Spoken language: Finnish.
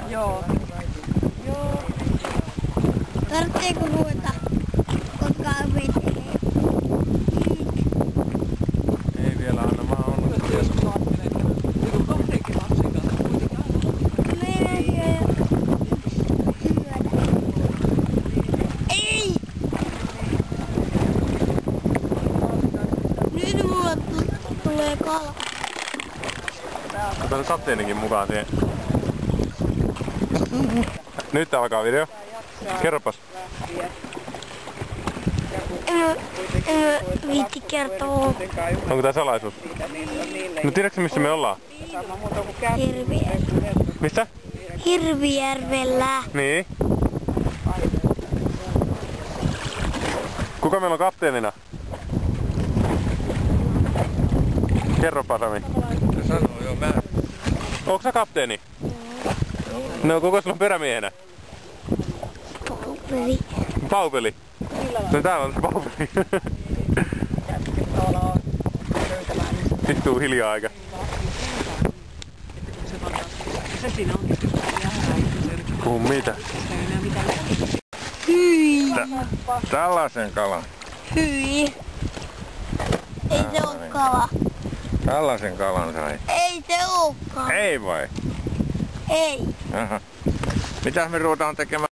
Joo. Joo. Tarvitseeko ruveta kotkaan veteen? Ei vielä, anna vaan olla. Ei! Nyt mulla tulee kala. Ota se kapteenikin mukaan siihen. Nyt alkaa video. Kerropas. Viitti kertoo. Onko tää salaisuus? No tiedätkö missä me ollaan? Mistä? Hirvijärvellä. Niin. Kuka meillä on kapteenina? Kerropa Sami. Se sanoo joo, mä. Onko sä kapteeni? No kuka sulla on perämiehenä? Paupeli. Paupeli? No täällä on se Paupeli. Istuu hiljaa aika. Puhu mitä? Hyi. Tällaisen kalan. Hyi. Ei se oo kala. Tällaisen kalan sai. Ei se ookaan. Ei vai? Ei. Aha. Mitäs me ruvetaan tekemään?